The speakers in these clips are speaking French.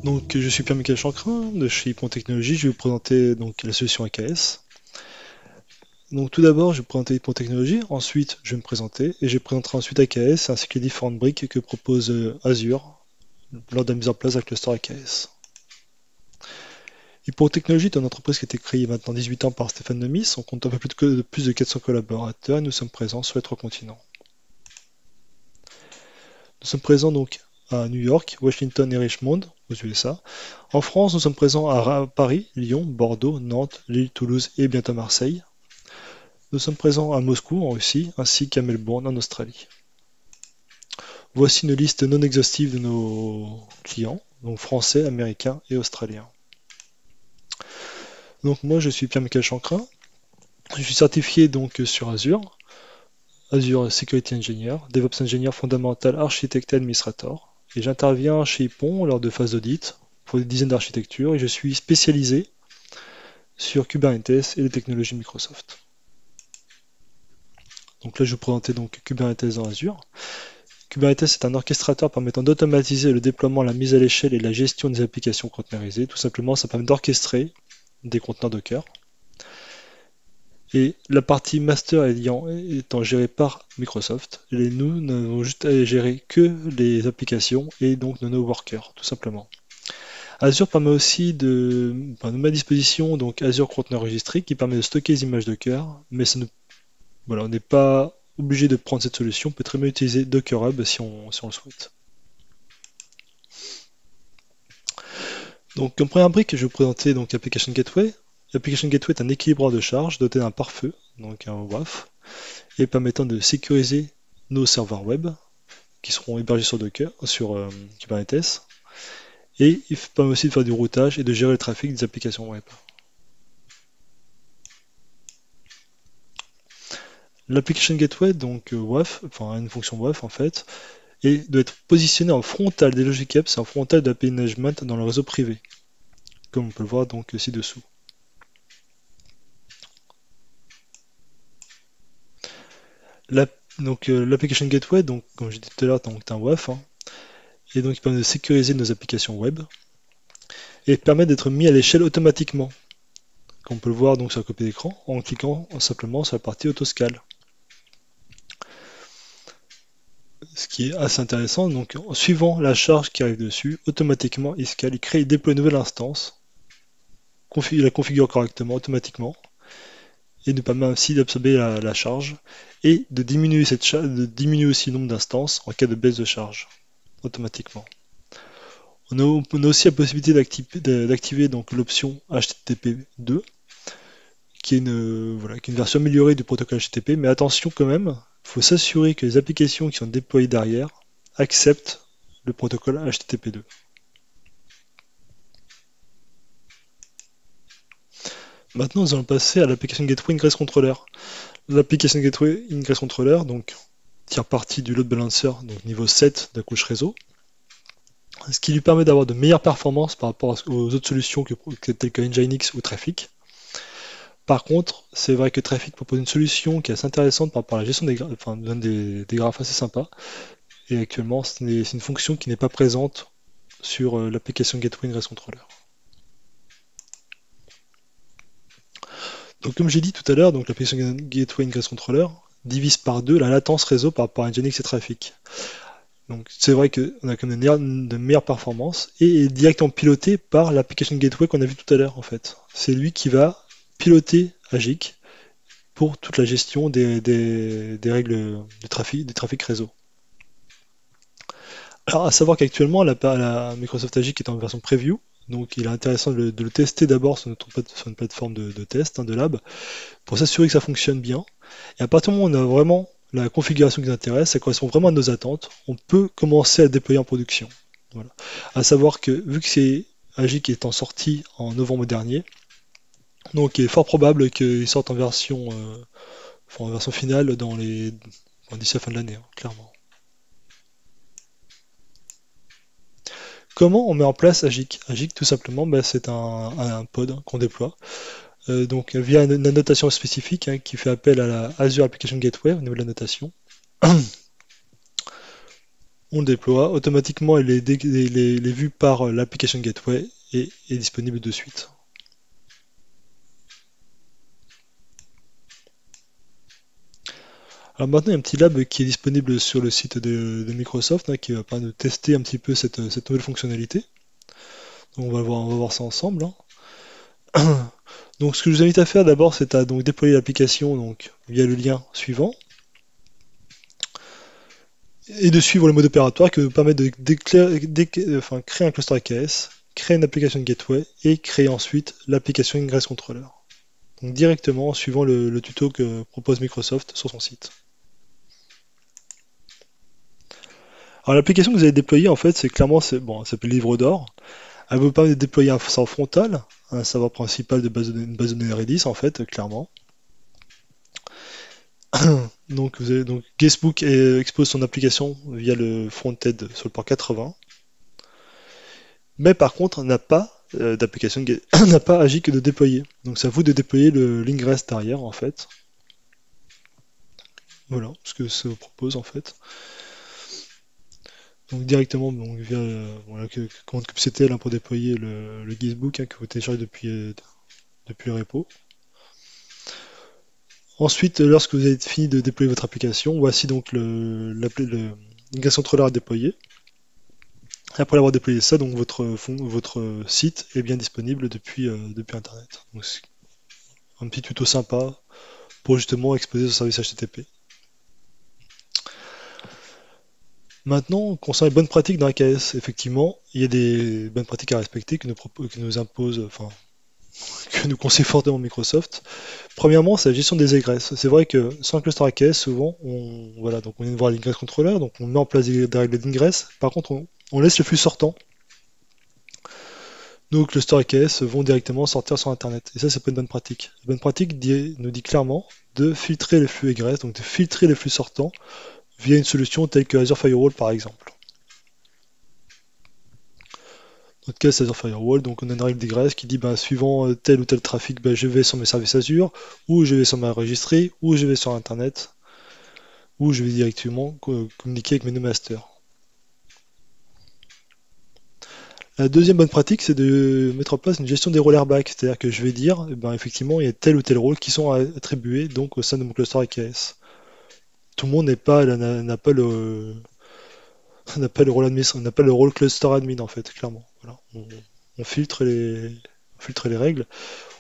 Donc, je suis Pierre-Michel Chancrin de chez Ypon Technologies. Je vais vous présenter donc la solution AKS. Donc, tout d'abord, je vais vous présenter Ypon Technologies. Ensuite, je vais me présenter et je présenterai ensuite AKS ainsi que les différentes briques que propose Azure lors de la mise en place d'un cluster AKS. Ypon Technologies est une entreprise qui a été créée il y a maintenant 18 ans par Stéphane Demis. On compte un peu plus de 400 collaborateurs et nous sommes présents sur les 3 continents. Nous sommes présents donc à New York, Washington et Richmond, aux USA. En France, nous sommes présents à Paris, Lyon, Bordeaux, Nantes, Lille, Toulouse et bientôt Marseille. Nous sommes présents à Moscou, en Russie, ainsi qu'à Melbourne, en Australie. Voici une liste non exhaustive de nos clients, donc français, américains et australiens. Donc moi, je suis Pierre-Michel Chancrin. Je suis certifié donc sur Azure, Azure Security Engineer, DevOps Engineer fondamental, architecte et administrateur. Et j'interviens chez Ypon lors de phases d'audit pour des dizaines d'architectures et je suis spécialisé sur Kubernetes et les technologies Microsoft. Donc là, je vais vous présenter donc Kubernetes dans Azure. Kubernetes est un orchestrateur permettant d'automatiser le déploiement, la mise à l'échelle et la gestion des applications conteneurisées. Tout simplement, ça permet d'orchestrer des conteneurs Docker. Et la partie master étant gérée par Microsoft, et nous n'avons juste à gérer que les applications et donc nos workers, tout simplement. Azure permet aussi de mettre à disposition donc Azure Container Registry qui permet de stocker les images Docker, mais on n'est pas obligé de prendre cette solution, on peut très bien utiliser Docker Hub si on le souhaite. Donc comme première brique, je vais vous présenter donc Application Gateway. L'Application Gateway est un équilibreur de charge doté d'un pare-feu, donc un WAF, et permettant de sécuriser nos serveurs web qui seront hébergés sur Docker, sur Kubernetes. Et il permet aussi de faire du routage et de gérer le trafic des applications web. L'Application Gateway, donc WAF, enfin une fonction WAF en fait, et doit être positionné en frontal des Logic Apps et en frontal de l'API Management dans le réseau privé, comme on peut le voir donc ci-dessous. L'Application Gateway, donc, comme j'ai dit tout à l'heure, c'est un WAF, et donc il permet de sécuriser nos applications web et permet d'être mis à l'échelle automatiquement, comme on peut le voir donc sur la copie d'écran en cliquant simplement sur la partie autoscale. Ce qui est assez intéressant, donc en suivant la charge qui arrive dessus, automatiquement il scale, il crée et déploie une nouvelle instance, il la configure correctement automatiquement et nous permet ainsi d'absorber la charge et de diminuer aussi le nombre d'instances en cas de baisse de charge automatiquement. On a aussi la possibilité d'activer donc l'option HTTP 2 qui est une version améliorée du protocole HTTP, mais attention quand même, il faut s'assurer que les applications qui sont déployées derrière acceptent le protocole HTTP 2. Maintenant, nous allons passer à l'application Gateway Ingress Controller. L'application Gateway Ingress Controller donc, tire parti du load balancer, donc niveau 7 de la couche réseau, ce qui lui permet d'avoir de meilleures performances par rapport aux autres solutions telles que Nginx ou Traefik. Par contre, c'est vrai que Traefik propose une solution qui est assez intéressante par rapport à la gestion donne des graphes assez sympas. Et actuellement, c'est une fonction qui n'est pas présente sur l'application Gateway Ingress Controller. Donc comme j'ai dit tout à l'heure, l'application Gateway Ingress Controller divise par 2 la latence réseau par rapport à Nginx et Traefik. Donc c'est vrai qu'on a quand même de meilleures performances et est directement piloté par l'application Gateway qu'on a vu tout à l'heure en fait. C'est lui qui va piloter Agic pour toute la gestion des règles du trafic réseau. Alors à savoir qu'actuellement la Microsoft Agic est en version preview, donc il est intéressant de le tester d'abord sur une plateforme de test, de lab, pour s'assurer que ça fonctionne bien. Et à partir du moment où on a vraiment la configuration qui nous intéresse, ça correspond vraiment à nos attentes, on peut commencer à déployer en production. Voilà. À savoir que vu que c'est Agic étant sorti en novembre dernier, donc il est fort probable qu'il sorte en version finale d'ici la fin de l'année, clairement. Comment on met en place Agic? Agic, tout simplement, c'est un pod qu'on déploie. Donc via une annotation spécifique qui fait appel à la Azure Application Gateway au niveau de la notation. on le déploie, automatiquement il est vu par l'application gateway et est disponible de suite. Alors maintenant, il y a un petit lab qui est disponible sur le site de Microsoft, hein, qui va permettre de tester un petit peu cette nouvelle fonctionnalité. Donc on va voir ça ensemble, hein. Donc ce que je vous invite à faire d'abord, c'est à donc déployer l'application donc via le lien suivant et de suivre le mode opératoire qui va vous permettre de créer un cluster AKS, créer une application gateway et créer ensuite l'application Ingress Controller. Donc directement en suivant le tuto que propose Microsoft sur son site. Alors l'application que vous allez déployer en fait, c'est clairement, elle s'appelle Livre d'or. Elle vous permet de déployer un serveur frontal, un serveur principal de une base de données Redis en fait, clairement. Donc, Guestbook expose son application via le front-end sur le port 80. Mais par contre, n'a pas d'application, n'a pas agi que de déployer. Donc c'est à vous de déployer l'ingress derrière en fait. Voilà ce que ça vous propose en fait. Donc directement donc, via voilà, commande kubectl hein, pour déployer le Guestbook hein, que vous téléchargez depuis le repo. Ensuite, lorsque vous avez fini de déployer votre application, voici donc l'ingress controller à déployer. Après avoir déployé ça, donc votre site est bien disponible depuis Internet. Donc, c'est un petit tuto sympa pour justement exposer ce service HTTP. Maintenant, concernant les bonnes pratiques dans AKS, effectivement, il y a des bonnes pratiques à respecter que nous impose, enfin, que nous conseille fortement Microsoft. Premièrement, c'est la gestion des égresses. C'est vrai que sans un cluster AKS, souvent, voilà, donc on vient de voir l'ingress controller, donc on met en place des règles d'ingress. Par contre, on laisse le flux sortant. Nos clusters AKS vont directement sortir sur Internet. Et ça, c'est pas une bonne pratique. La bonne pratique nous dit clairement de filtrer les flux egress, donc de filtrer les flux sortants via une solution telle que Azure Firewall par exemple. Dans notre cas, c'est Azure Firewall, donc on a une règle d'égress qui dit suivant tel ou tel trafic, je vais sur mes services Azure, ou je vais sur ma registrie, ou je vais sur Internet, ou je vais directement communiquer avec mes node masters. La deuxième bonne pratique, c'est de mettre en place une gestion des rôles airbag, c'est-à-dire que je vais dire, effectivement, il y a tel ou tel rôle qui sont attribués donc au sein de mon cluster AKS. Tout le monde n'a pas le rôle admin, n'a pas le rôle cluster admin en fait, clairement. Voilà. On filtre les règles,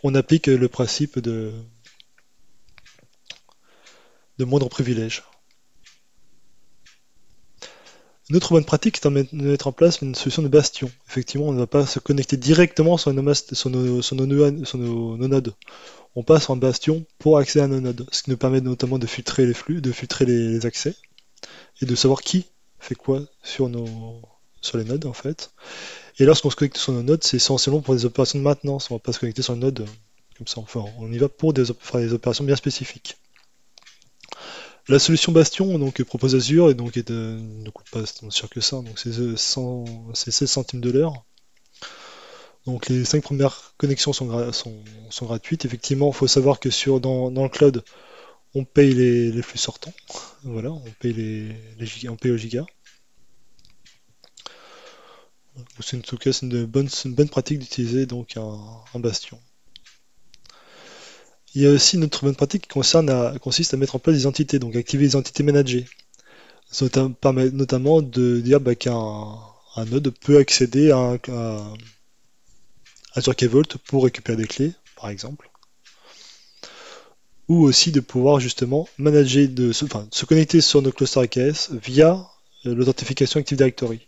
on applique le principe de moindre privilège. Une autre bonne pratique, c'est de mettre en place une solution de bastion. Effectivement, on ne va pas se connecter directement sur nos nodes. On passe en bastion pour accéder à nos nodes, ce qui nous permet notamment de filtrer les flux, de filtrer les accès, et de savoir qui fait quoi sur les nodes en fait. Et lorsqu'on se connecte sur nos nodes, c'est essentiellement pour des opérations de maintenance. On ne va pas se connecter sur une node comme ça. Enfin, on y va pour faire des opérations bien spécifiques. La solution Bastion donc propose Azure et donc ne coûte pas tant cher que ça, donc c'est 16 centimes de l'heure. Donc les 5 premières connexions sont gratuites. Effectivement, il faut savoir que dans le cloud, on paye les flux sortants. Voilà, on paye on paye au giga. En tout cas, c'est une bonne pratique d'utiliser donc un Bastion. Il y a aussi une autre bonne pratique qui consiste à mettre en place des entités, donc activer les entités managées. Ça permet notamment de dire qu'un node peut accéder à Azure Key Vault pour récupérer des clés, par exemple. Ou aussi de pouvoir justement manager, se connecter sur nos clusters AKS via l'authentification Active Directory.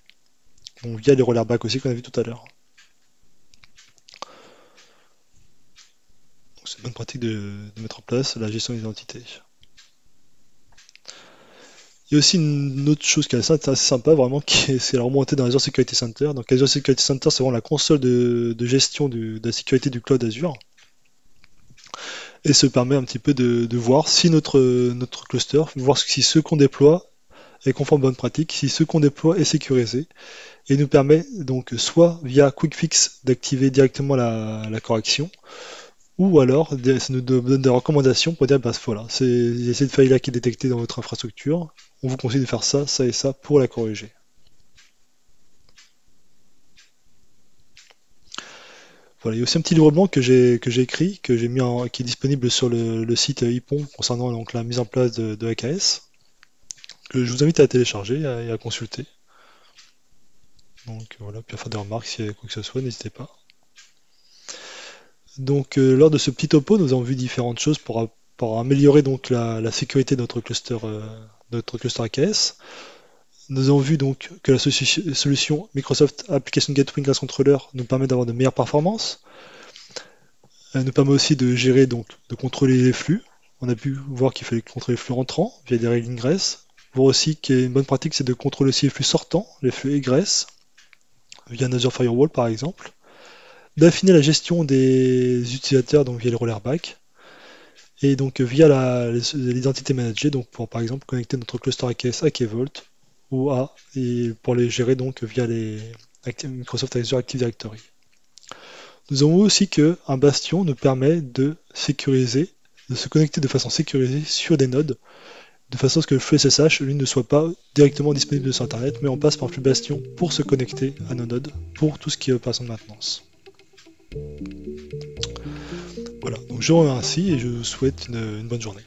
Donc via les rôles airbag aussi qu'on a vu tout à l'heure. C'est une bonne pratique de mettre en place la gestion des identités. Il y a aussi une autre chose qui est assez sympa, vraiment, c'est la remontée dans Azure Security Center. Donc Azure Security Center, c'est vraiment la console de gestion de la sécurité du cloud Azure. Et ça permet un petit peu de voir si notre cluster, voir si ce qu'on déploie est conforme aux bonnes pratiques, si ce qu'on déploie est sécurisé. Et nous permet donc soit via Quick Fix d'activer directement la correction, ou alors ça nous donne des recommandations pour dire voilà, il y a cette faille là qui est détectée dans votre infrastructure, on vous conseille de faire ça, ça et ça pour la corriger. Voilà, il y a aussi un petit livre blanc que j'ai écrit, qui est disponible sur le site IPON concernant donc la mise en place de AKS, que je vous invite à télécharger et à consulter. Donc voilà, puis à faire des remarques s'il y a quoi que ce soit, n'hésitez pas. Donc lors de ce petit topo, nous avons vu différentes choses pour améliorer donc la sécurité de notre cluster AKS. Nous avons vu donc que la solution Microsoft Application Gateway Ingress Controller nous permet d'avoir de meilleures performances. Elle nous permet aussi de gérer, donc de contrôler les flux. On a pu voir qu'il fallait contrôler les flux entrants via des règles ingress. Voir aussi qu'une bonne pratique, c'est de contrôler aussi les flux sortants, les flux egress, via un Azure Firewall par exemple. D'affiner la gestion des utilisateurs donc via le rollerback. Et donc via l'identité managée, donc pour par exemple connecter notre cluster AKS à Kvault et pour les gérer donc via les Microsoft Azure Active Directory. Nous avons vu aussi qu'un bastion nous permet de sécuriser, de se connecter de façon sécurisée sur des nodes, de façon à ce que le flux SSH, lui, ne soit pas directement disponible sur Internet, mais on passe par le flux bastion pour se connecter à nos nodes, pour tout ce qui est opération de maintenance. Voilà, donc je vous remercie et je vous souhaite une bonne journée.